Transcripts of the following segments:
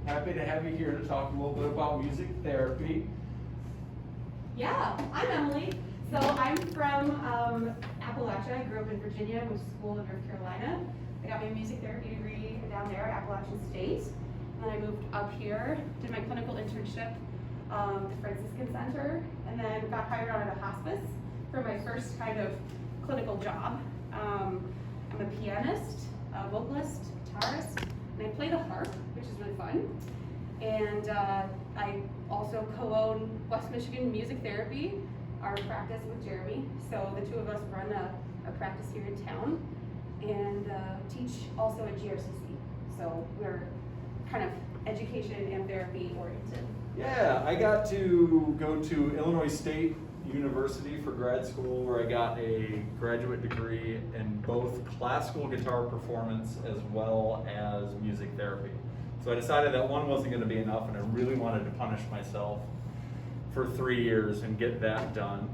Happy to have you here to talk a little bit about music therapy. Yeah, I'm Emily. So I'm from Appalachia. I grew up in Virginia, went to school in North Carolina. I got my music therapy degree down there at Appalachian State. And then I moved up here, did my clinical internship at the Franciscan Center, and then got hired on at a hospice for my first kind of clinical job. I'm a pianist, a vocalist, guitarist, and I play the harp, which is really fun. And I also co-own West Michigan Music Therapy, our practice with Jeremy. So the two of us run a practice here in town and teach also at GRCC. So we're kind of education and therapy oriented. Yeah, I got to go to Illinois State University for grad school, where I got a graduate degree in both classical guitar performance as well as music therapy. So I decided that one wasn't going to be enough, and I really wanted to punish myself for 3 years and get that done.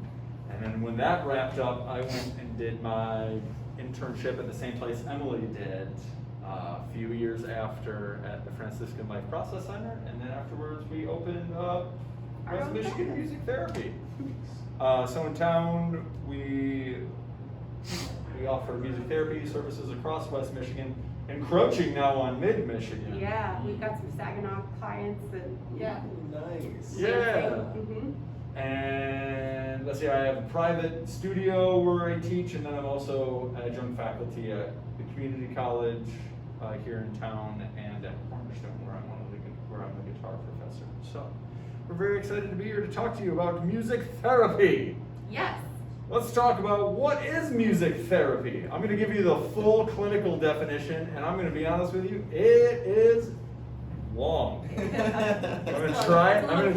And then when that wrapped up, I went and did my internship at the same place Emily did a few years after at the Franciscan Life Process Center, and then afterwards we opened up West Michigan Music Therapy. So in town we offer music therapy services across West Michigan, encroaching now on mid-Michigan. Yeah, we've got some Saginaw clients and yeah. Nice. Yeah. Mm-hmm. And let's see, I have a private studio where I teach, and then I'm also adjunct faculty at the community college here in town and at Cornerstone, where I'm a guitar professor. So we're very excited to be here to talk to you about music therapy. Yes. Let's talk about what is music therapy. I'm going to give you the full clinical definition, and I'm going to be honest with you, it is long. I'm going to try it. I'm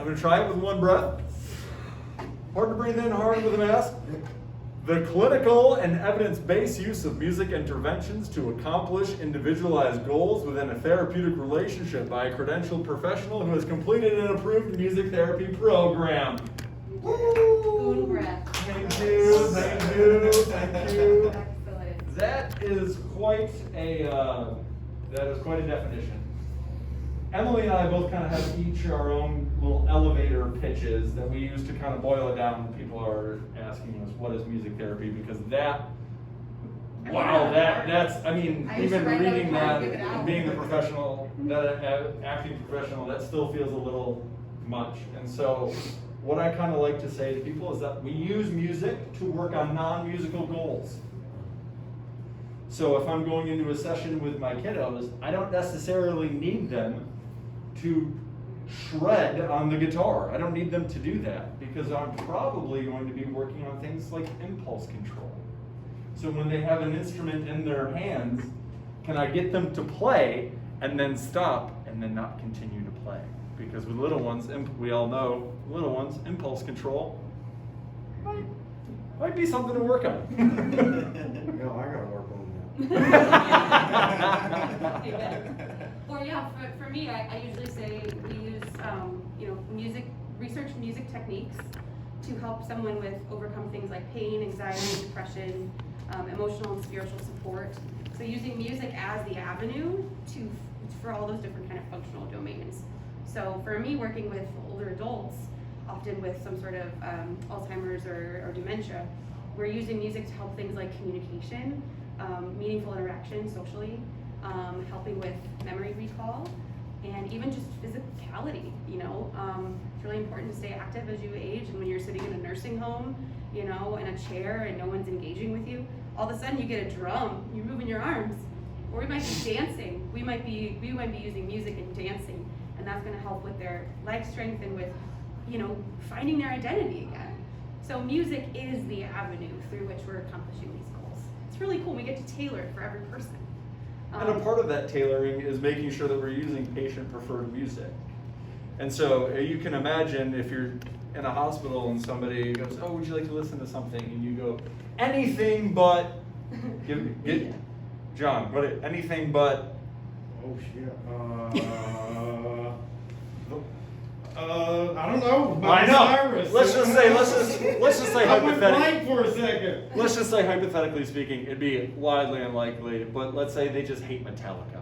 going to try it with one breath. Hard to breathe in, hard with a mask. The clinical and evidence-based use of music interventions to accomplish individualized goals within a therapeutic relationship by a credentialed professional who has completed an approved music therapy program. Spoon breath. Thank you, thank you, thank you. Excellent. That is quite a definition. Emily and I both kind of have each our own little elevator pitches that we use to kind of boil it down when people are asking us what is music therapy, because that's, I mean, I used to even write it reading out that and give it out. and being a professional, that acting professional, that still feels a little much. And so what I kind of like to say to people is that we use music to work on non-musical goals. So if I'm going into a session with my kiddos, I don't necessarily need them to shred on the guitar. I don't need them to do that, because I'm probably going to be working on things like impulse control. So when they have an instrument in their hands, can I get them to play and then stop and then not continue to play? Because with little ones, we all know, little ones, impulse control might be something to work on. No, I gotta work on that. Amen. Or yeah, for me, I usually say we use research music techniques to help someone with overcome things like pain, anxiety, depression, emotional and spiritual support. So using music as the avenue for all those different kind of functional domains. So for me, working with older adults, often with some sort of Alzheimer's or dementia, we're using music to help things like communication, meaningful interaction socially, helping with memory recall, and even just physicality. It's really important to stay active as you age, and when you're sitting in a nursing home, in a chair and no one's engaging with you, all of a sudden you get a drum, you're moving your arms, or we might be dancing. We might be using music and dancing, and that's going to help with their leg strength and with, finding their identity again. So music is the avenue through which we're accomplishing these goals. It's really cool. We get to tailor it for every person. And a part of that tailoring is making sure that we're using patient-preferred music. And so you can imagine if you're in a hospital and somebody goes, "Oh, would you like to listen to something?" And you go, "Anything but," John, anything but. Oh shit. I don't know. I know. Virus. Let's just say I went blank hypothetically. for a second. Let's just say hypothetically speaking, it'd be widely unlikely. But let's say they just hate Metallica.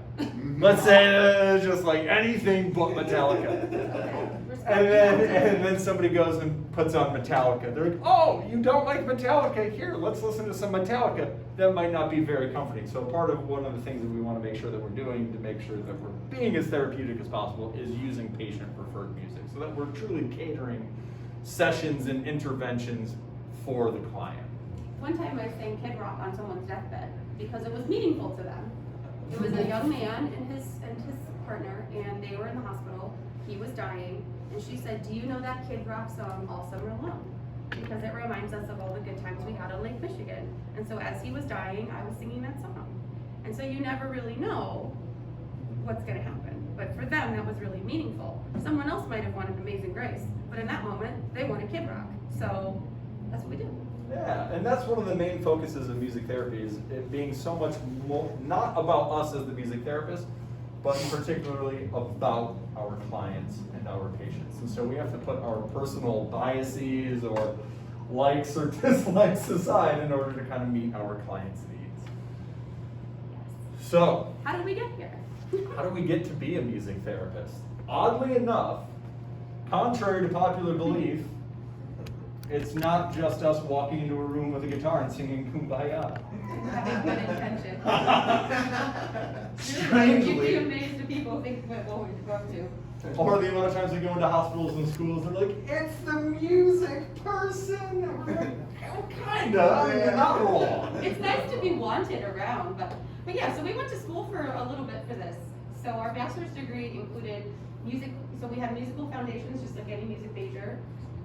Let's say just like anything but Metallica. Okay. And then somebody goes and puts on Metallica. They're like, oh, you don't like Metallica? Here, let's listen to some Metallica. That might not be very comforting. So part of one of the things that we want to make sure that we're doing to make sure that we're being as therapeutic as possible is using patient-preferred music so that we're truly catering sessions and interventions for the client. One time I sang Kid Rock on someone's deathbed because it was meaningful to them. It was a young man and his partner, and they were in the hospital. He was dying, and she said, "Do you know that Kid Rock song, All Summer Long?" Because it reminds us of all the good times we had on Lake Michigan. And so as he was dying, I was singing that song. And so you never really know what's gonna happen. But for them, that was really meaningful. Someone else might have wanted Amazing Grace, but in that moment, they wanted Kid Rock. So that's what we do. Yeah, and that's one of the main focuses of music therapy is it being so much more, not about us as the music therapist, but particularly about our clients and our patients. And so we have to put our personal biases or likes or dislikes aside in order to kind of meet our clients' needs. So, How did we get here? how do we get to be a music therapist? Oddly enough, contrary to popular belief, it's not just us walking into a room with a guitar and singing Kumbaya. Having good intention. You'd be Strangely. amazed if people think what we go up to. Or the amount of times we go into hospitals and schools, they're like, it's the music person. And we're like, well, kinda, I mean, you're not wrong. It's nice to be wanted around, but yeah, so we went to school for a little bit for this. So our bachelor's degree included music, so we had musical foundations, just like any music major.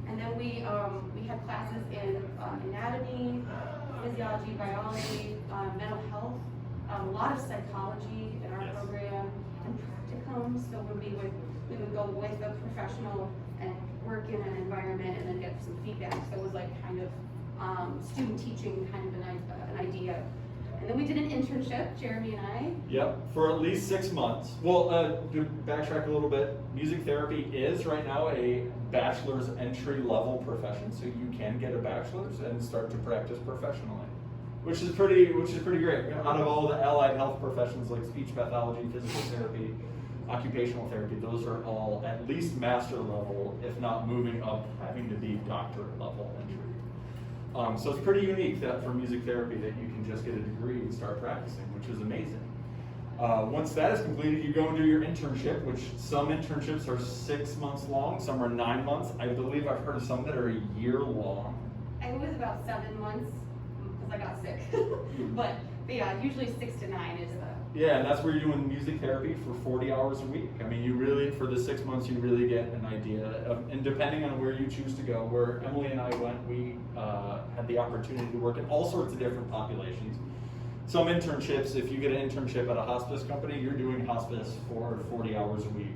And then we had classes in anatomy, physiology, biology, mental health, a lot of psychology in our program, and practicums. So when we would go with a professional and work in an environment and then get some feedback. So it was like kind of student teaching kind of an idea. And then we did an internship, Jeremy and I. Yep, for at least 6 months. Well, to backtrack a little bit, music therapy is right now a bachelor's entry level profession, so you can get a bachelor's and start to practice professionally, which is pretty great. Out of all the allied health professions like speech pathology, physical therapy, occupational therapy, those are all at least master level, if not moving up, having to be doctorate level entry. So it's pretty unique that for music therapy that you can just get a degree and start practicing, which is amazing. Once that is completed, you go and do your internship, which some internships are 6 months long, some are 9 months. I believe I've heard of some that are a year long. It was about 7 months because I got sick. but yeah, usually 6 to 9 is the. Yeah, and that's where you're doing music therapy for 40 hours a week. I mean, you really, for the 6 months, you really get an idea of, and depending on where you choose to go, where Emily and I went, we had the opportunity to work in all sorts of different populations. Some internships, if you get an internship at a hospice company, you're doing hospice for 40 hours a week.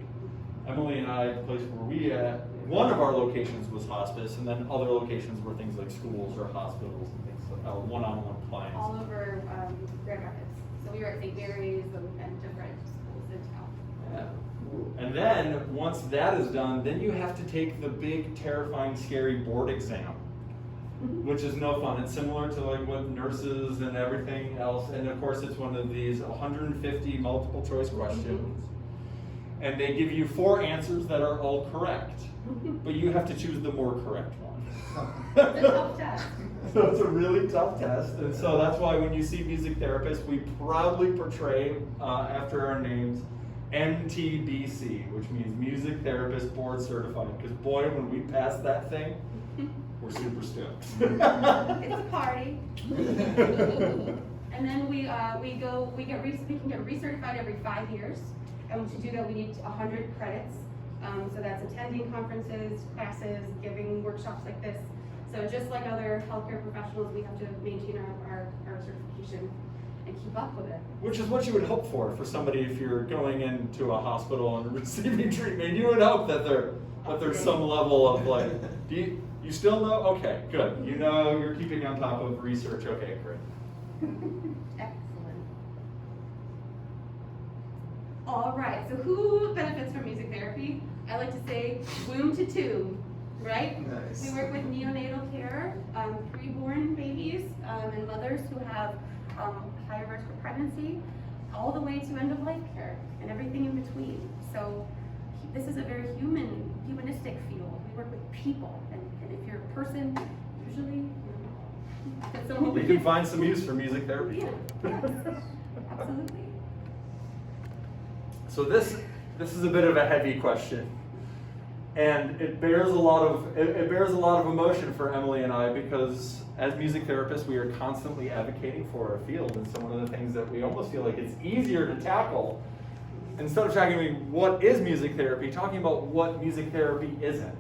Emily and I, the place where we at, one of our locations was hospice, and then other locations were things like schools or hospitals and things, one-on-one clients. All over Grand Rapids. So we were at St. Mary's and different schools in town. Yeah. And then, once that is done, then you have to take the big, terrifying, scary board exam, which is no fun. It's similar to like what nurses and everything else, and of course it's one of these 150 multiple choice questions. And they give you 4 answers that are all correct, but you have to choose the more correct one. It's a tough test. So it's a really tough test, and so that's why when you see music therapists, we proudly portray after our names MTBC, which means Music Therapist Board Certified. Because boy, when we pass that thing, we're super stoked. It's a party. And then we can get recertified every 5 years. And to do that, we need 100 credits. So that's attending conferences, classes, giving workshops like this. So just like other healthcare professionals, we have to maintain our certification and keep up with it. Which is what you would hope for somebody if you're going into a hospital and receiving treatment. You would hope that there's some level of like, do you still know? Okay, good. You know you're keeping on top of research. Okay, great. Excellent. All right, so who benefits from music therapy? I like to say womb to tomb, right? Nice. We work with neonatal care, preborn babies, and mothers who have higher risk for pregnancy. all the way to end of life care and everything in between. So this is a very humanistic field. We work with people, and if you're a person, usually, that's someone We can find some use for music therapy. Yeah, yes, absolutely. So this is a bit of a heavy question, and it bears a lot of emotion for Emily and I, because as music therapists we are constantly advocating for our field, and so one of the things that we almost feel like it's easier to tackle, instead of talking about what is music therapy, talking about what music therapy isn't.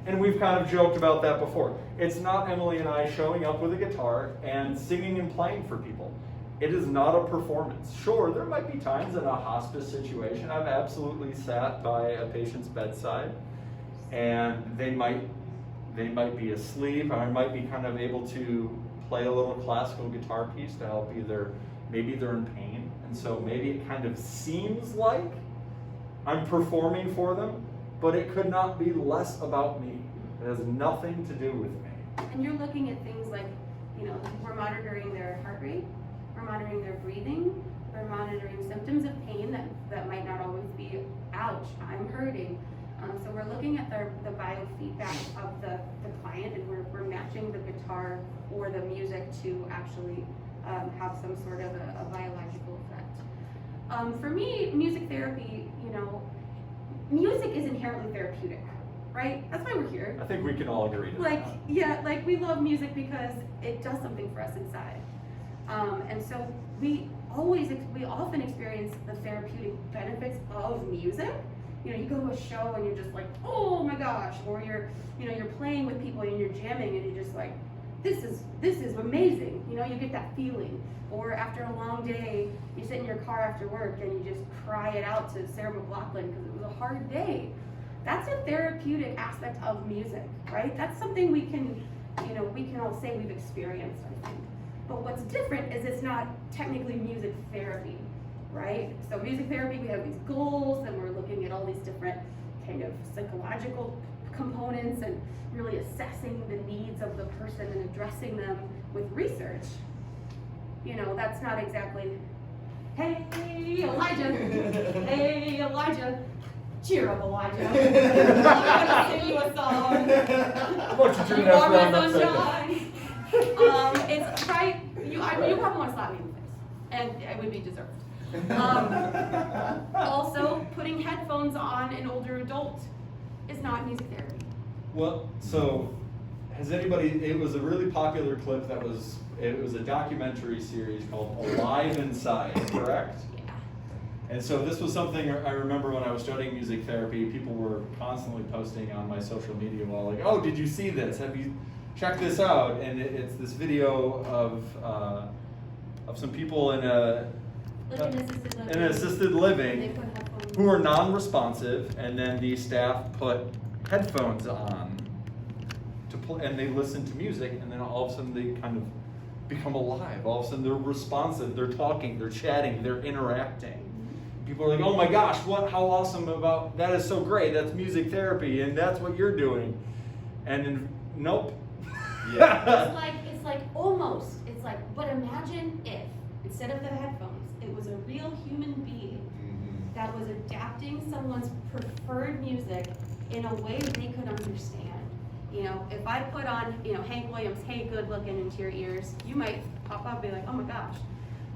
And we've kind of joked about that before. It's not Emily and I showing up with a guitar and singing and playing for people. It is not a performance. Sure, there might be times in a hospice situation I've absolutely sat by a patient's bedside and they might be asleep, or I might be kind of able to play a little classical guitar piece to help maybe they're in pain, and so maybe it kind of seems like I'm performing for them, but it could not be less about me. It has nothing to do with me. And you're looking at things like, we're monitoring their heart rate, we're monitoring their breathing, we're monitoring symptoms of pain that might not always be, ouch, I'm hurting. So we're looking at the biofeedback of the client, and we're matching the guitar or the music to actually have some sort of a biological effect. For me, music therapy, music is inherently therapeutic, right? That's why we're here. I think we can all agree to that. We love music because it does something for us inside. And so we often experience the therapeutic benefits of music. You go to a show and you're just like, oh my gosh, or you're playing with people and you're jamming and you're just like, this is amazing. You get that feeling. Or after a long day, you sit in your car after work and you just cry it out to Sarah McLachlan because it was a hard day. That's a therapeutic aspect of music, right? That's something we can all say we've experienced, I think. But what's different is it's not technically music therapy, right? So music therapy, we have these goals and we're looking at all these different kind of psychological components and really assessing the needs of the person and addressing them with research. That's not exactly, hey, Elijah, hey, Elijah, cheer up, Elijah. I'm gonna sing you a song. Why don't you turn You that are around my upside down? sunshine. It's right, you probably want to slap me in the face, and it would be deserved. Also, putting headphones on an older adult is not music therapy. Well, so it was a really popular clip it was a documentary series called Alive Inside, correct? Yeah. And so this was something I remember when I was studying music therapy, people were constantly posting on my social media wall, like, oh, did you see this? Have you checked this out? And it's this video of some people in an assisted living They put headphones who are non-responsive, and then the staff put headphones on and they listen to music, and then all of a sudden they kind of become alive. All of a sudden they're responsive, they're talking, they're chatting, they're interacting. People are like, oh my gosh, how awesome about, that is so great, that's music therapy, and that's what you're doing. And nope. Yeah. It's like, but imagine if, instead of the headphones, it was a real human being that was adapting someone's preferred music in a way they could understand. If I put on, Hank Williams, Hey Good Looking into your ears, you might pop up and be like, oh my gosh.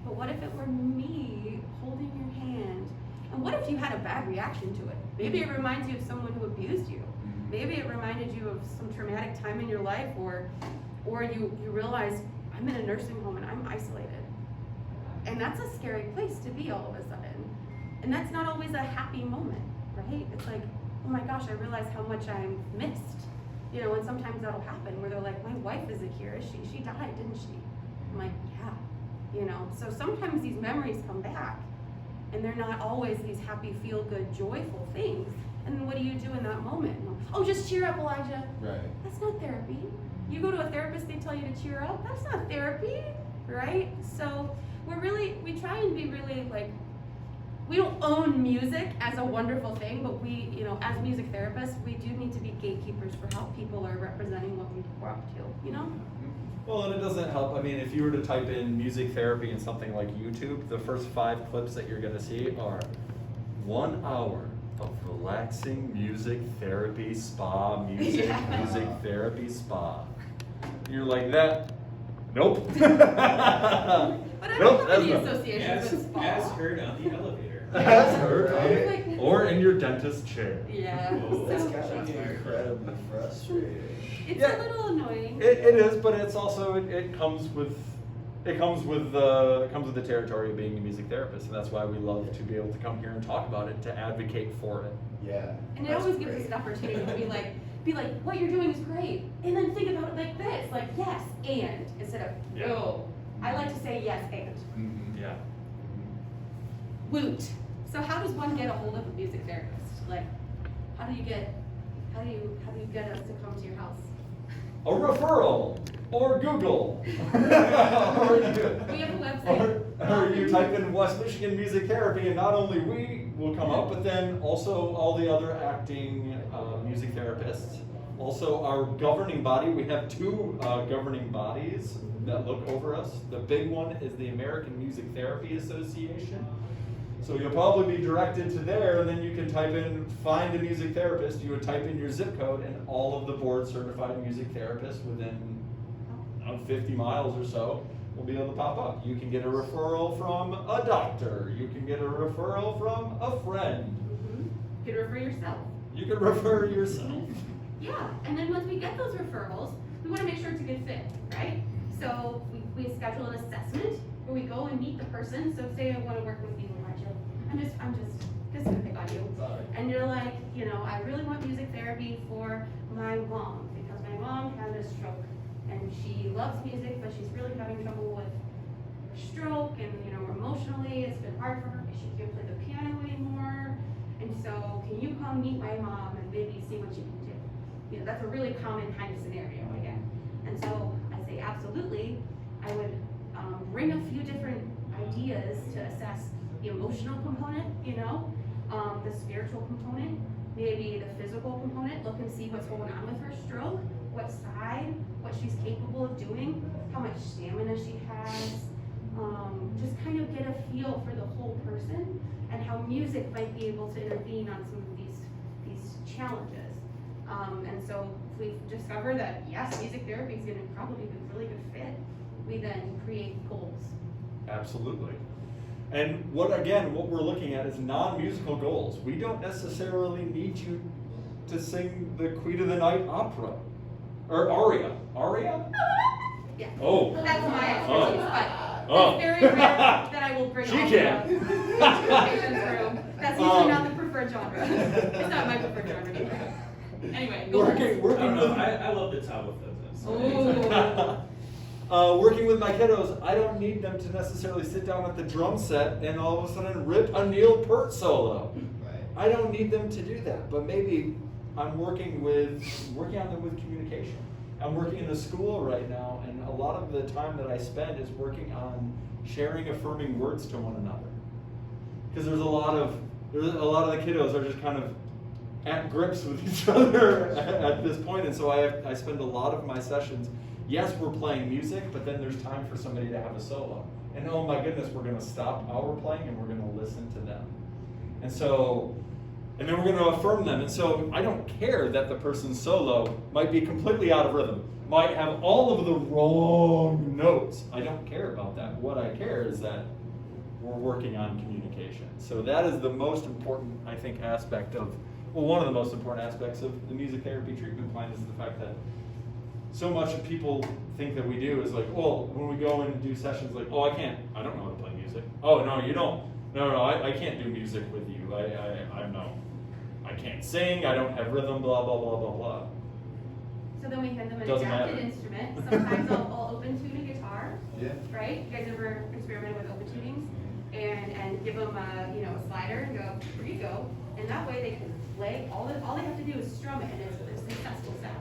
But what if it were me holding your hand? And what if you had a bad reaction to it? Maybe it reminds you of someone who abused you. Maybe it reminded you of some traumatic time in your life, or you realize, I'm in a nursing home and I'm isolated. And that's a scary place to be all of a sudden. And that's not always a happy moment, right? It's like, oh my gosh, I realize how much I'm missed. And sometimes that'll happen where they're like, my wife isn't here, is she? She died, didn't she? I'm like, yeah. So sometimes these memories come back and they're not always these happy, feel-good, joyful things. And then what do you do in that moment? Oh, just cheer up, Elijah. Right. That's not therapy. You go to a therapist, they tell you to cheer up. That's not therapy, right? So we try and be really we don't own music as a wonderful thing, but we, as music therapists, we do need to be gatekeepers for how people are representing what we're up to, Well, and it doesn't help. I mean, if you were to type in music therapy in something like YouTube, the first 5 clips that you're going to see are 1 hour of relaxing music therapy spa, music therapy spa. You're like that. Nope. But I Nope, don't have that's any not- associations with spa. As heard on the elevator. That's her, Like- right? Or in your dentist chair. Yeah. Whoa. That's So gotta be incredibly frustrating. it's Yeah. a little annoying. It is, but it's also it comes with the territory of being a music therapist, and that's why we love to be able to come here and talk about it, to advocate for it. Yeah. And it that's always gives us great. an opportunity to be like, what you're doing is great. And then think about it like this, like yes, and instead of Yeah. no. I like to say yes and. Yeah. Woot. So how does one get a hold of a music therapist? Like, how do you get us to come to your house? A referral or Google. We have a website. Or you type in West Michigan Music Therapy, and not only we will come up, but then also all the other acting music therapists. Also, our governing body, we have 2 governing bodies that look over us. The big one is the American Music Therapy Association. So you'll probably be directed to there, and then you can type in, find a music therapist. You would type in your zip code, and all of the board certified music therapists within 50 miles or so will be able to pop up. You can get a referral from a doctor. You can get a referral from a friend. Mhm. You can refer yourself. You can refer yourself. Yeah, and then once we get those referrals, we want to make sure it's a good fit, right? So we schedule an assessment where we go and meet the person. So say I want to work with you, Elijah. I'm just gonna pick on you. Sorry. And you're like, I really want music therapy for my mom because my mom had a stroke and she loves music, but she's really having trouble with her stroke and emotionally it's been hard for her because she can't play the piano anymore. And so can you come meet my mom and maybe see what you can do? That's a really common kind of scenario again. And so I say absolutely. I would bring a few different ideas to assess the emotional component, the spiritual component, maybe the physical component, look and see what's going on with her stroke, what side, what she's capable of doing, how much stamina she has, just kind of get a feel for the whole person and how music might be able to intervene on some of these challenges. And so if we discover that, yes, music therapy is going to probably be a really good fit, we then create goals. Absolutely. And what we're looking at is non-musical goals. We don't necessarily need you to sing the Queen of the Night opera or aria. Aria? Yeah. Oh. That's my expertise, but Oh. it's very rare that I will bring She all can. the patients through. That's usually not the preferred genre. It's not my preferred genre either. Anyway, goals. I don't Working know, with I love the top of those. Ooh. working with my kiddos, I don't need them to necessarily sit down at the drum set and all of a sudden rip a Neil Peart solo. Right. I don't need them to do that, but maybe I'm working on them with communication. I'm working in a school right now, and a lot of the time that I spend is working on sharing affirming words to one another. Because there's a lot of the kiddos are just kind of at grips with each other at this point, and so I spend a lot of my sessions. Yes, we're playing music, but then there's time for somebody to have a solo. And oh my goodness, we're going to stop our playing and we're going to listen to them. And then we're going to affirm them. And so I don't care that the person's solo might be completely out of rhythm, might have all of the wrong notes. I don't care about that. What I care is that we're working on communication. So that is the most important, I think, aspect of, one of the most important aspects of the music therapy treatment plan is the fact that so much of people think that we do is like, well, when we go and do sessions, like, oh, I don't know how to play music. Oh, no, you don't. No, I can't do music with you. I can't sing, I don't have rhythm, blah, blah, blah, blah, blah. So then we hand them an Doesn't adapted matter. instrument. Sometimes I'll open tune a guitar, Yeah. right? You guys ever experimented with open tunings? And give them a slider and go, here you go. And that way they can play. All they have to do is strum it and it's a successful sound.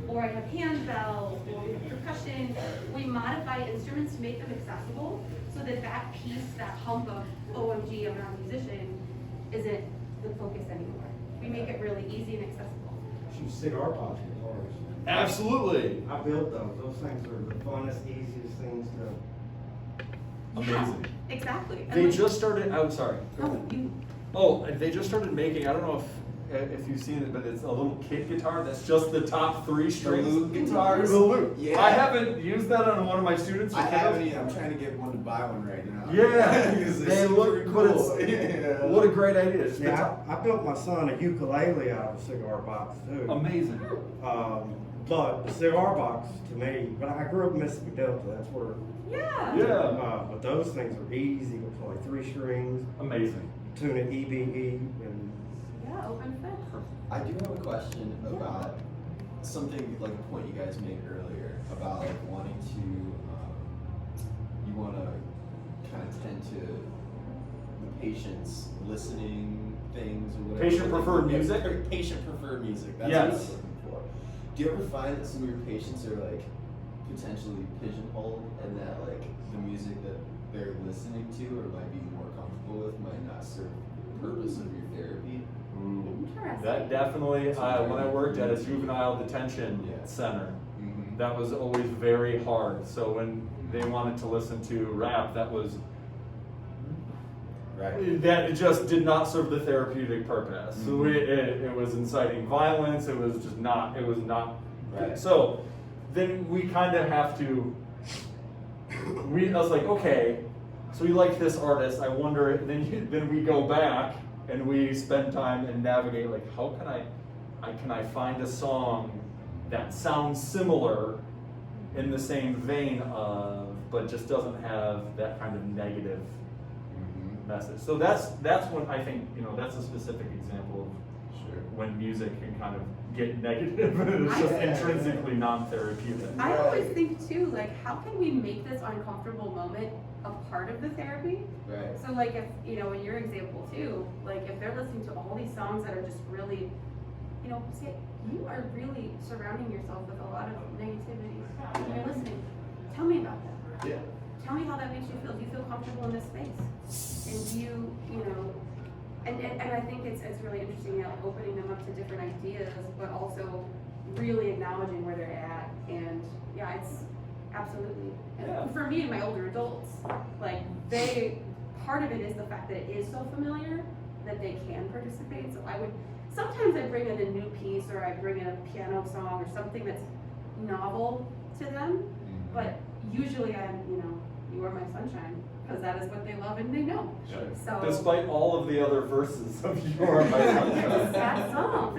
Or I have handbells, or we have percussion. We modify instruments to make them accessible so that that piece, that hump of OMG, I'm not a musician, isn't the focus anymore. We make it really easy and accessible. you cigar box guitars. Absolutely. I built those. Those things are the funnest, easiest things to. Amazing. Exactly. And They like- just started, oh, sorry. Oh, you, Oh, they just started making, I don't know if you've seen it, but it's a little kit guitar that's just the top 3 The strings. lute guitars? The lute. Yeah. I haven't used that on one of my students. I or haven't kiddos. either. I'm trying to get one to buy one right now. Yeah, Because they they're look, super but cool. it's, Yeah. what a great idea. It's the Yeah, top- I built my son a ukulele out of a cigar box too. Amazing. But the cigar box to me, but I grew up in Mississippi Delta. That's where. yeah. Yeah, But those things are easy to play. 3 strings, amazing. tune it EBE, and Yeah, open fit. I do have a question about something like a point you guys made earlier about like wanting to, you want to kind of tend to the patient's listening things or whatever. Patient preferred music? Patient preferred music. That's Yes. what I'm looking for. Do you ever find that some of your patients are like potentially pigeonholed and that like the music that they're listening to or might be more comfortable with might not serve the purpose of your therapy? Interesting. That definitely, when I worked at a juvenile detention Yeah. center, Mm-hmm. that was always very hard. So when they wanted to listen to rap, that was, Right. that it just did not serve the therapeutic purpose. So Mhm. it was inciting violence, it was just not, it was not. Right. So then we kind of have to, I was like, okay, so you like this artist, I wonder, then we go back and we spend time and navigate, like, how can I find a song that sounds similar in the same vein of, but just doesn't have that kind of negative Mm-hmm. message. So that's when I think, that's a specific example of Sure. when music can kind of get negative and it's just I- intrinsically non-therapeutic. I always think too, like, how can we make this uncomfortable moment a part of the therapy? Right. So like if, in your example too, like if they're listening to all these songs that are just really, say, you are really surrounding yourself with a lot of negativity when you're listening. Tell me about that. Yeah. Tell me how that makes you feel. Do you feel comfortable in this space? And do you, and I think it's really interesting, like opening them up to different ideas, but also really acknowledging where they're at. And yeah, it's absolutely. And Yeah. for me and my older adults, like part of it is the fact that it is so familiar that they can participate. So sometimes I bring in a new piece or I bring in a piano song or something that's novel to them. Mm-hmm. But usually I'm, you are my sunshine, because that is what they love and they know. Sure. So Despite all of the other verses of You're My it's a Sunshine. sad song.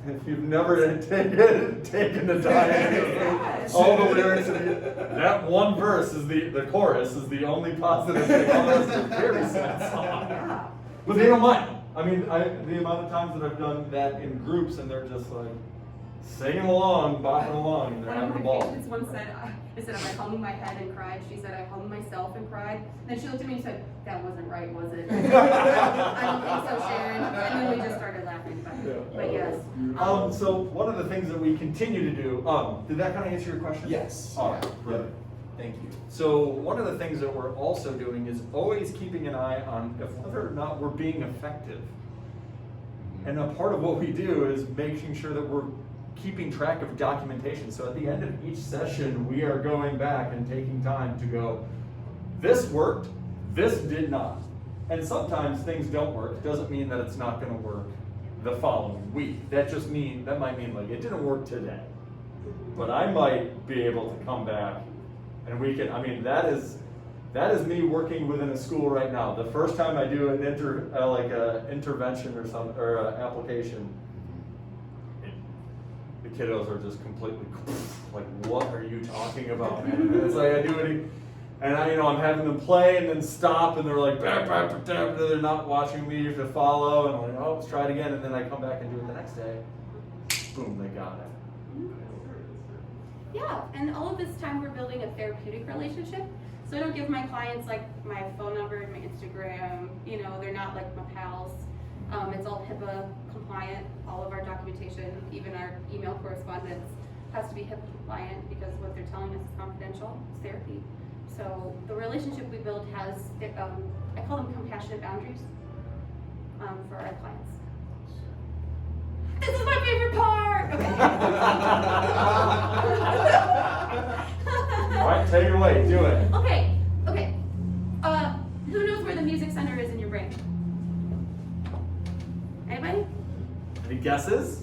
If you've never taken the time, all the lyrics, that one verse is the chorus is the only positive thing. All the rest is a very sad song. Yeah. But they don't mind. I mean, the amount of times that I've done that in groups and they're just like singing along, bopping along, and they're One of having a my ball. patients once said, I hung my head and cried. She said, I hung myself and cried. And then she looked at me and said, that wasn't right, was it? I don't think so, Sharon. And then we just started laughing. But yes. So one of the things that we continue to do, did that kind of answer your question? Yes. All right, Yeah. brilliant. Thank you. So one of the things that we're also doing is always keeping an eye on if whether or not we're being effective. And a part of what we do is making sure that we're keeping track of documentation. So at the end of each session, we are going back and taking time to go, this worked, this did not. And sometimes things don't work. It doesn't mean that it's not going to work the following week. That might mean like it didn't work today. But I might be able to come back and we can, that is me working within a school right now. The first time I do an intervention or something, or application, the kiddos are just completely like, what are you talking about, man? And it's like I do it, and I'm having them play and then stop, and they're like, bah, bah, bah, bah, they're not watching me to follow, and I'm like, oh, let's try it again, and then I come back and do it the next day. Boom, they got it. Yeah, and all of this time we're building a therapeutic relationship. So I don't give my clients like my phone number, my Instagram, they're not like my pals. It's all HIPAA compliant. All of our documentation, even our email correspondence, has to be HIPAA compliant because what they're telling us is confidential. It's therapy. So the relationship we build has, I call them compassionate boundaries for our clients. This is my favorite away, do it. Okay, okay. Who knows where the music center is in your brain? Anybody? Any guesses?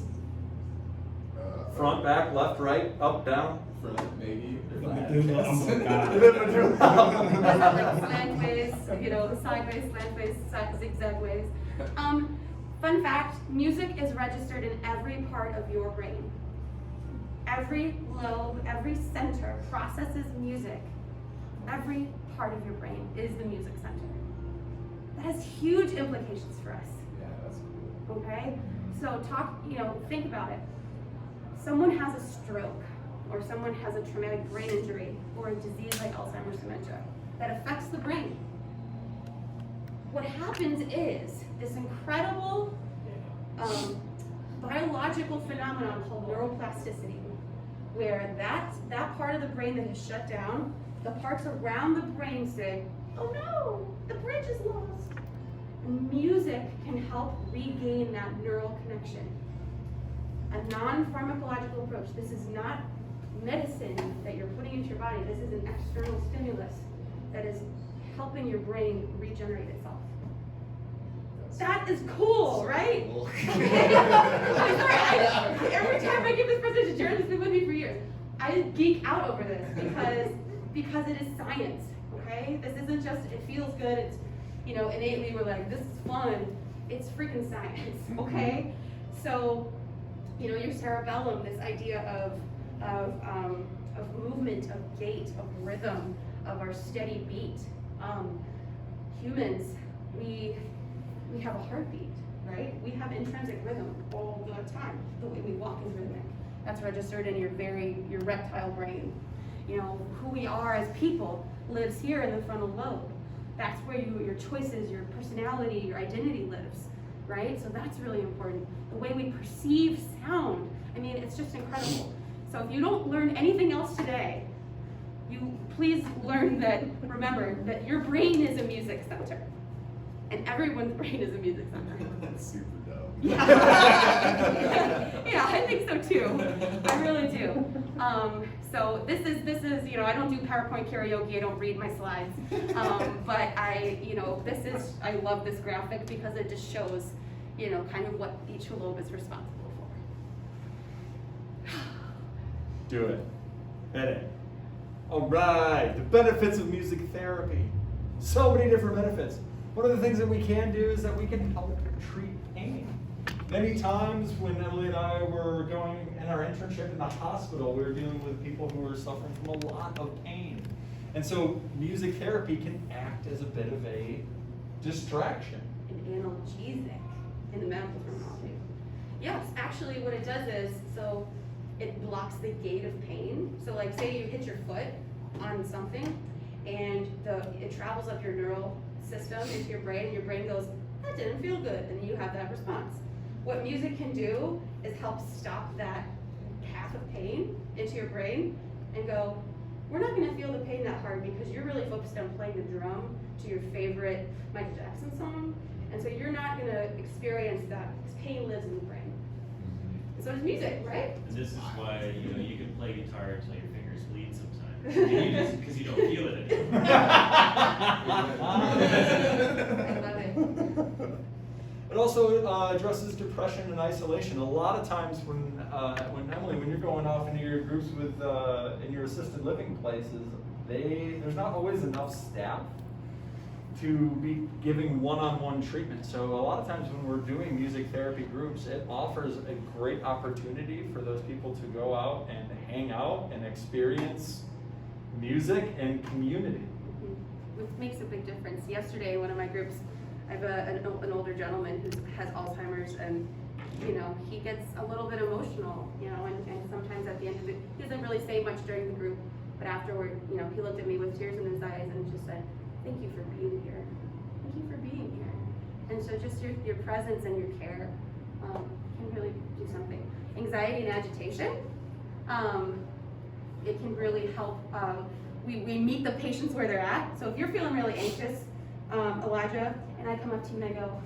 Front, back, left, right, up, down? Front, maybe. The medulla oblongata. The medulla. Is it like slantways, you know, sideways, slantways, zigzagways? Fun fact, music is registered in every part of your brain. Every lobe, every center processes music. Every part of your brain is the music center. That has huge implications for us, Yeah, that's cool. okay? So think about it. Someone has a stroke, or someone has a traumatic brain injury, or a disease like Alzheimer's dementia that affects the brain. What happens is this incredible biological phenomenon called neuroplasticity, where that part of the brain that is shut down, the parts around the brain say, oh no, the bridge is lost. And music can help regain that neural connection. A non-pharmacological approach. This is not medicine that you're putting into your body. This is an external stimulus that is helping your brain regenerate itself. That is cool, right? Cool. Okay. I'm sorry, every time I give this presentation, Jared has been with me for years. I geek out over this because it is science, okay? This isn't just, it feels good, it's, innately we're like, this is fun. It's freaking science, okay? So, your cerebellum, this idea of movement, of gait, of rhythm, of our steady beat. Humans, we have a heartbeat, right? We have intrinsic rhythm all the time. The way we walk is rhythmic. That's registered in your reptile brain. Who we are as people lives here in the frontal lobe. That's where your choices, your personality, your identity lives, right? So that's really important. The way we perceive sound, it's just incredible. So if you don't learn anything else today, you please remember that your brain is a music center. And everyone's brain is a music center. That's super dope. Yeah. Yeah, I think so too. I really do. So this is, I don't do PowerPoint karaoke, I don't read my slides. But I love this graphic because it just shows, kind of what each lobe is responsible for. Do it. Hit it. All right, the benefits of music therapy. So many different benefits. One of the things that we can do is that we can help treat pain. Many times when Emily and I were going in our internship in the hospital, we were dealing with people who were suffering from a lot of pain. And so music therapy can act as a bit of a distraction. An analgesic in the medical terminology. Yes, actually what it does is, so it blocks the gate of pain. So like say you hit your foot on something and it travels up your neural system into your brain goes, that didn't feel good, and you have that response. What music can do is help stop that path of pain into your brain and go, we're not gonna feel the pain that hard because you're really focused on playing the drum to your favorite Michael Jackson song, and so you're not gonna experience that because pain lives in the brain. And so does music, right? And this is why, you can play guitar until your fingers bleed sometimes. Because you don't feel it anymore. I love it. It also addresses depression and isolation. A lot of times when Emily, when you're going off into your groups with in your assisted living places, there's not always enough staff to be giving one-on-one treatment. So a lot of times when we're doing music therapy groups, it offers a great opportunity for those people to go out and hang out and experience music and community. Which makes a big difference. Yesterday, in one of my groups, I have an older gentleman who has Alzheimer's, and he gets a little bit emotional, and sometimes at the end of it, he doesn't really say much during the group, but afterward, he looked at me with tears in his eyes and just said, "Thank you for being here. Thank you for being here." And so just your presence and your care can really do something. Anxiety and agitation. It can really help. We meet the patients where they're at. So if you're feeling really anxious, Elijah, and I come up to you and I go,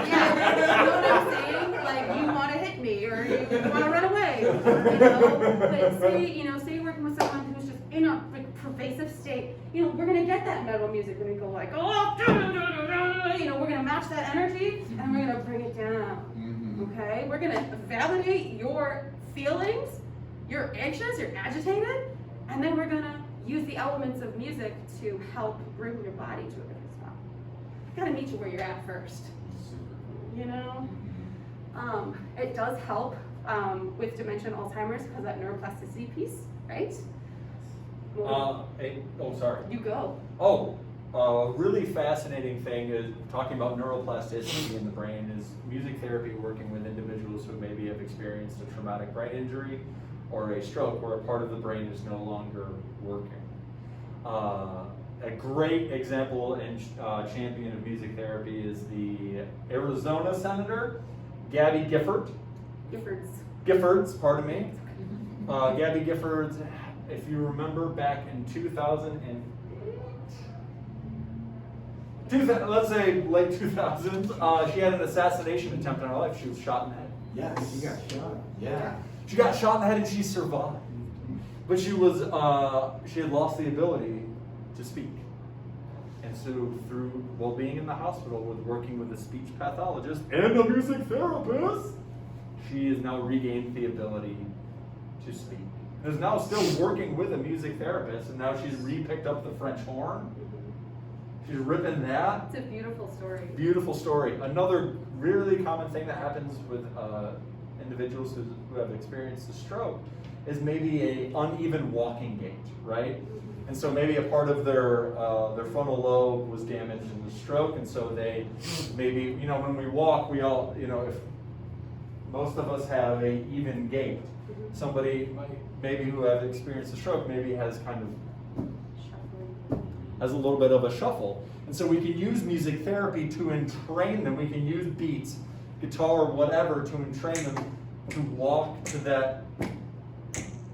yeah, you know what I'm saying? Like you want to hit me or you want to run away. But say you're working with someone who's just in a pervasive state, we're gonna get that metal music and we go like, oh, we're gonna match that energy and we're gonna bring it down. Okay? We're gonna validate your feelings, you're anxious, you're agitated, and then we're gonna use the elements of music to help bring your body to a different spot. You gotta meet you where you're at first. It does help with dementia and Alzheimer's because that neuroplasticity piece, right? Sorry. You go. A really fascinating thing is talking about neuroplasticity in the brain is music therapy working with individuals who maybe have experienced a traumatic brain injury or a stroke where a part of the brain is no longer working. A great example and champion of music therapy is the Arizona Senator, Gabby Giffords, pardon me. Gabby Giffords, if you remember back in 2008, let's say late 2000s, she had an assassination attempt on her life. She was shot in the head. Yes. You got shot. Yeah. She got shot in the head and she survived. But she had lost the ability to speak. And so while being in the hospital working with a speech pathologist and a music therapist, she has now regained the ability to speak. And is now still working with a music therapist, and now she's re-picked up the French horn. She's ripping that. It's a beautiful story. Beautiful story. Another really common thing that happens with individuals who have experienced a stroke is maybe a uneven walking gait, right? And so maybe a part of their frontal lobe was damaged in the stroke, and so they maybe, when we walk, we all, if most of us have a even gait, somebody maybe who have experienced a stroke maybe has has a little bit of a shuffle. And so we can use music therapy to entrain them. We can use beats, guitar, whatever, to entrain them to walk to that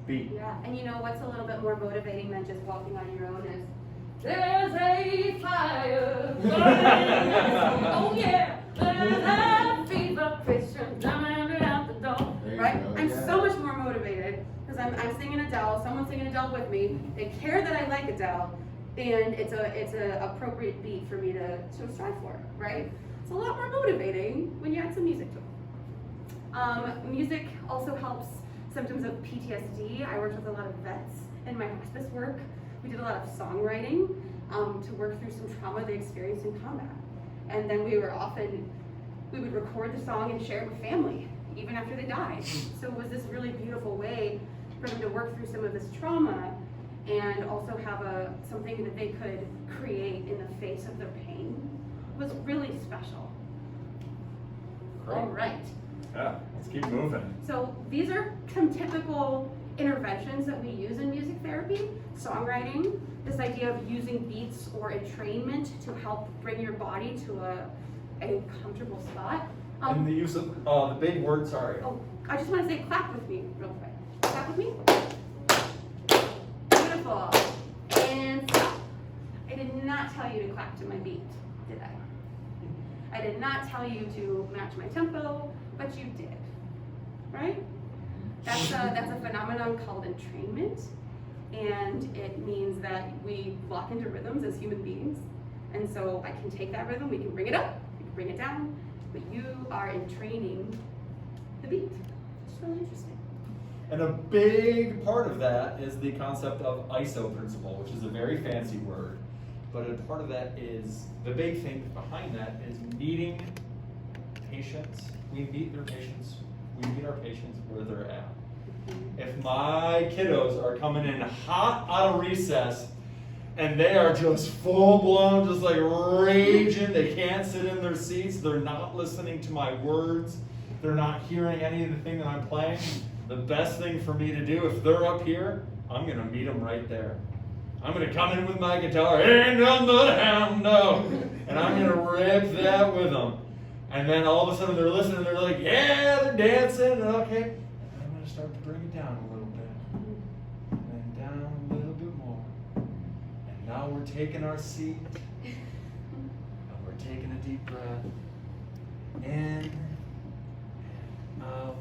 beat. Yeah, and what's a little bit more motivating than just walking on your own is, there's a fire burning. Oh yeah, there's a fever pitching coming out the door. Right? I'm so much more motivated because I'm singing Adele, someone's singing Adele with me, they care that I like Adele, and it's a appropriate beat for me to strive for, right? It's a lot more motivating when you add some music to it. Music also helps symptoms of PTSD. I worked with a lot of vets in my hospice work. We did a lot of songwriting to work through some trauma they experienced in combat. And then we would record the song and share it with family, even after they died. So it was this really beautiful way for them to work through some of this trauma and also have something that they could create in the face of their pain. It was really special. Great. All right. Yeah, let's keep moving. So these are some typical interventions that we use in music therapy. Songwriting, this idea of using beats or entrainment to help bring your body to a comfortable spot. And the use of the big word, sorry. Oh, I just want to say clap with me real quick. Clap with me. Beautiful. And stop. I did not tell you to clap to my beat, did I? I did not tell you to match my tempo, but you did, right? That's a phenomenon called entrainment, and it means that we lock into rhythms as human beings. And so I can take that rhythm, we can bring it up, we can bring it down, but you are entraining the beat. It's really interesting. And a big part of that is the concept of ISO principle, which is a very fancy word. But a part of that is, the big thing behind that is meeting patients. We meet their patients. We meet our patients where they're at. If my kiddos are coming in hot out of recess and they are just full blown, just like raging, they can't sit in their seats, they're not listening to my words, they're not hearing any of the thing that I'm playing, the best thing for me to do, if they're up here, I'm gonna meet them right there. I'm gonna come in with my guitar, and I'm gonna rip that with them. And then all of a sudden they're listening, they're like, yeah, they're dancing, and okay. I'm gonna start to bring it down a little bit. And then down a little bit more. And now we're taking our seat. And we're taking a deep breath. In, out,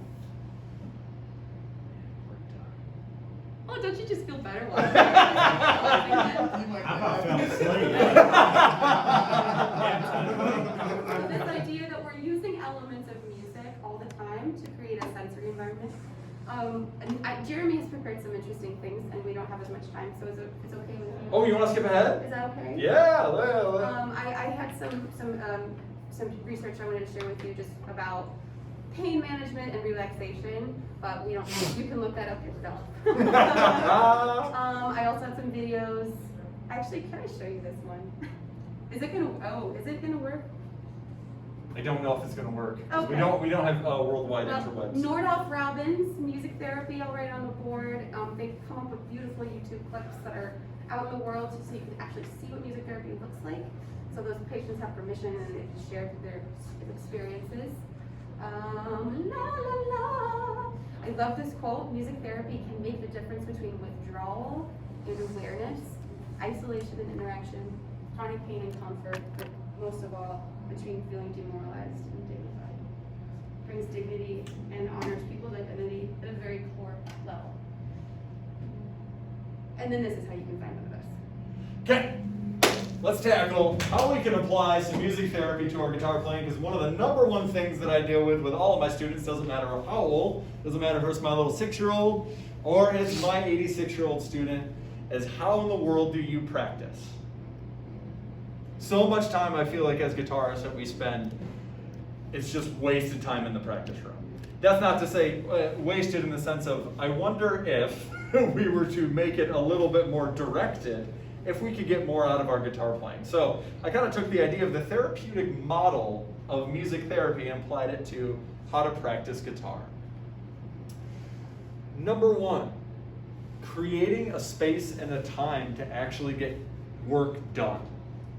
Don't you just feel better watching it? I about fell asleep. So this idea that we're using elements of music all the time to create a sensory environment. Jeremy has prepared some interesting things, and we don't have as much time, so it's okay with you? Oh, you want to skip ahead? Is that okay? Yeah. I had some research I wanted to share with you just about pain management and relaxation, but we don't. You can look that up yourself. I also had some videos. Actually, can I show you this one? Is it gonna work? I don't know if it's gonna work. 'Cause Okay. We don't have worldwide interwebs. Nordhoff Robbins, music therapy, I'll write on the board. They've come up with beautiful YouTube clips that are out in the world so you can actually see what music therapy looks like. So those patients have permission and they can share their experiences. La la la. I love this quote, music therapy can make the difference between withdrawal and awareness, isolation and interaction, chronic pain and comfort, but most of all, between feeling demoralized and dignified. Brings dignity and honors people's identity at a very core level. And then this is how you can find one of us. Okay, let's tackle how we can apply some music therapy to our guitar playing, because one of the #1 things that I deal with all of my students, doesn't matter how old, doesn't matter if it's my little 6-year-old or it's my 86-year-old student, is how in the world do you practice? So much time I feel like as guitarists that we spend, it's just wasted time in the practice room. That's not to say wasted in the sense of, I wonder if we were to make it a little bit more directed, if we could get more out of our guitar playing. So I kind of took the idea of the therapeutic model of music therapy and applied it to how to practice guitar. #1, creating a space and a time to actually get work done.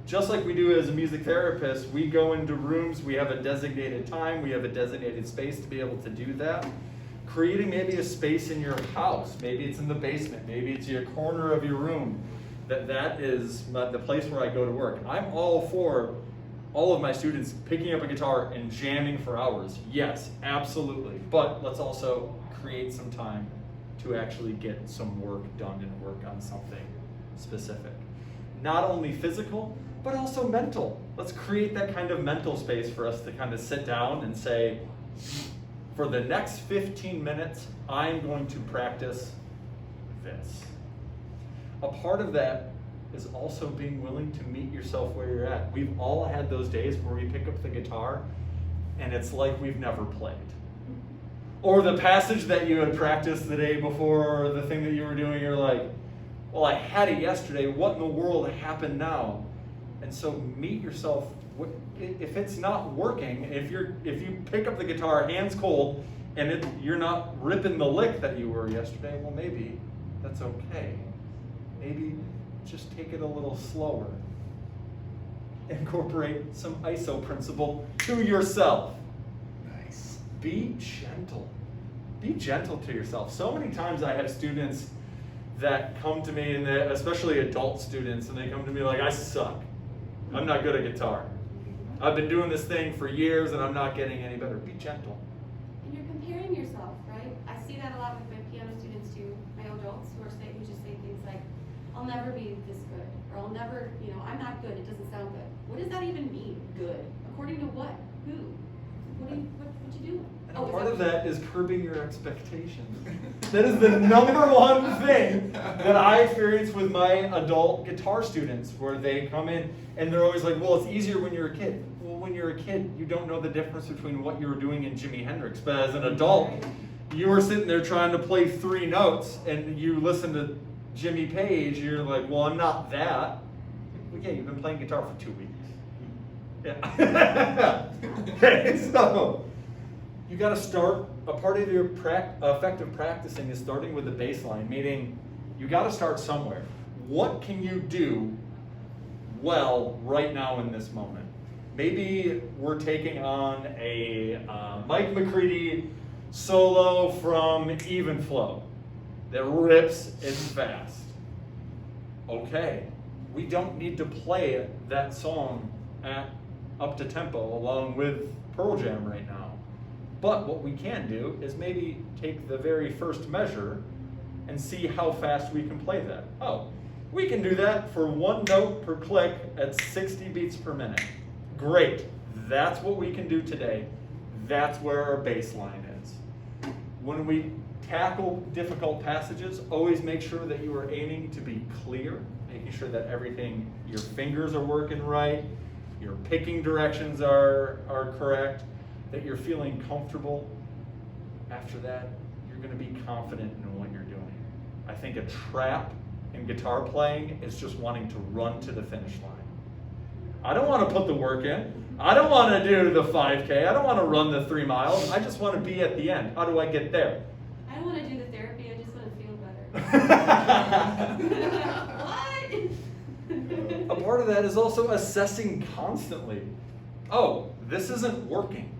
Just like we do as a music therapist, we go into rooms, we have a designated time, we have a designated space to be able to do that. Creating maybe a space in your house, maybe it's in the basement, maybe it's your corner of your room, that is the place where I go to work. I'm all for all of my students picking up a guitar and jamming for hours. Yes, absolutely. But let's also create some time to actually get some work done and work on something specific. Not only physical, but also mental. Let's create that kind of mental space for us to kind of sit down and say, for the next 15 minutes, I'm going to practice this. A part of that is also being willing to meet yourself where you're at. We've all had those days where we pick up the guitar and it's like we've never played. Or the passage that you had practiced the day before, or the thing that you were doing, you're like, well, I had it yesterday, what in the world happened now? And so meet yourself, if it's not working, if you pick up the guitar hands cold and you're not ripping the lick that you were yesterday, well, maybe that's okay. Maybe just take it a little slower. Incorporate some ISO principle to yourself. Nice. Be gentle. Be gentle to yourself. So many times I have students that come to me, and especially adult students, and they come to me like, I suck. I'm not good at guitar. I've been doing this thing for years and I'm not getting any better. Be gentle. And you're comparing yourself, right? I see that a lot with my piano students too, my adults who just say things like, I'll never be this good, or I'll never, I'm not good, it doesn't sound good. What does that even mean, good? According to what? Who? What you doing? And part of that is curbing your expectations. That is the #1 thing that I experience with my adult guitar students, where they come in and they're always like, well, it's easier when you're a kid. Well, when you're a kid, you don't know the difference between what you were doing in Jimi Hendrix. But as an adult, you were sitting there trying to play 3 notes and you listen to Jimmy Page, you're like, well, I'm not that. Well, yeah, you've been playing guitar for 2 weeks. Yeah. Okay, so you got to start. A part of your effective practicing is starting with the baseline, meaning you got to start somewhere. What can you do well right now in this moment? Maybe we're taking on a Mike McCready solo from Even Flow that rips and fast. Okay, we don't need to play that song at up to tempo along with Pearl Jam right now. But what we can do is maybe take the very first measure and see how fast we can play that. Oh, we can do that for 1 note per click at 60 beats per minute. Great, that's what we can do today. That's where our baseline is. When we tackle difficult passages, always make sure that you are aiming to be clear, making sure that everything, your fingers are working right, your picking directions are correct, that you're feeling comfortable. After that, you're going to be confident in what you're doing. I think a trap in guitar playing is just wanting to run to the finish line. I don't want to put the work in. I don't want to do the 5K. I don't want to run the 3 miles. I just want to be at the end. How do I get there? I don't wanna do the therapy, I just wanna feel better. A part of that is also assessing constantly. Oh, this isn't working.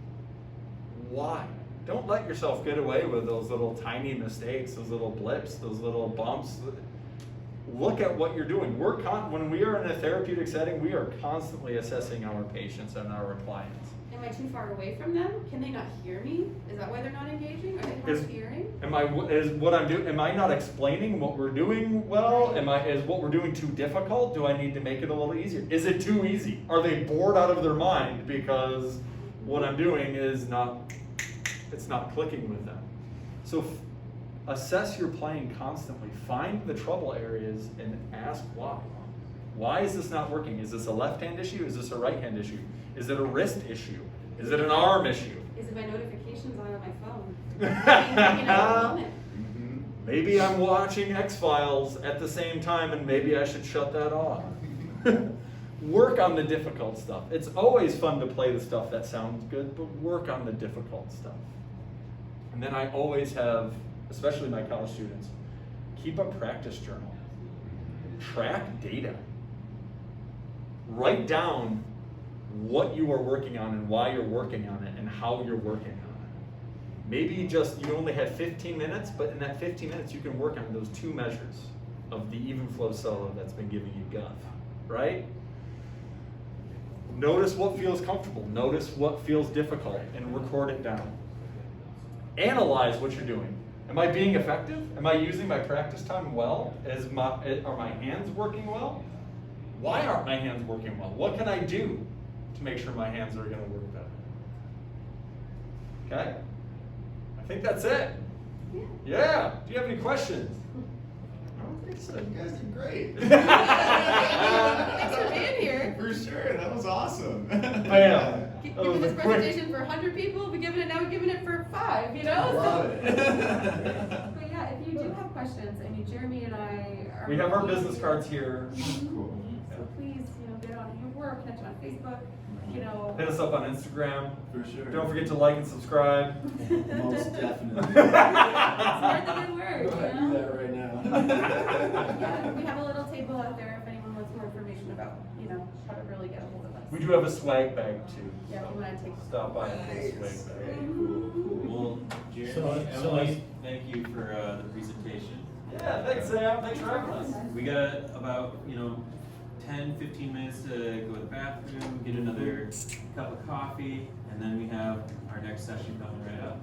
Why? Don't let yourself get away with those little tiny mistakes, those little blips, those little bumps. Look at what you're doing. When we are in a therapeutic setting, we are constantly assessing our patients and our clients. Am I too far away from them? Can they not hear me? Is that why they're not engaging? Are they hard Is- of hearing? Am I not explaining what we're doing well? Is what we're doing too difficult? Do I need to make it a little easier? Is it too easy? Are they bored out of their mind because what I'm doing is it's not clicking with them? So assess your playing constantly. Find the trouble areas and ask why. Why is this not working? Is this a left hand issue? Is this a right hand issue? Is it a wrist issue? Is it an arm issue? Is it my notifications on my phone? Thinking at the moment. Maybe I'm watching X-Files at the same time and maybe I should shut that off. Work on the difficult stuff. It's always fun to play the stuff that sounds good, but work on the difficult stuff. And then I always have, especially my college students, keep a practice journal. Track data. Write down what you are working on and why you're working on it and how you're working on it. Maybe you only have 15 minutes, but in that 15 minutes you can work on those 2 measures of the even flow solo that's been giving you guff, right? Notice what feels comfortable, notice what feels difficult, and record it down. Analyze what you're doing. Am I being effective? Am I using my practice time well? Are my hands working well? Why aren't my hands working well? What can I do to make sure my hands are going to work better? Okay? I think that's it. Yeah. Do you have any questions? I don't think so. You guys did great. Thanks for being here. For sure, that was awesome. Bam. Giving this presentation for 100 people, we're giving it for 5, you know? Love it. But yeah, if you do have questions, I mean, Jeremy and I are. We have our business cards here. Cool. So please, get on your work, catch on Facebook, Hit us up on Instagram. For sure. Don't forget to like and subscribe. Most definitely. Spread the good word, Go ahead, do that right now. Yeah, we have a little table out there if anyone wants more information about, how to really get a hold of us. We do have a swag bag too. Yeah, if you wanna take. Stop by and take a swag bag. Well, Jeremy, So Emily, thank you for the presentation. Yeah, thanks Sam. Thanks for having us. We got about, 10, 15 minutes to go to the bathroom, get another cup of coffee, and then we have our next session coming right up.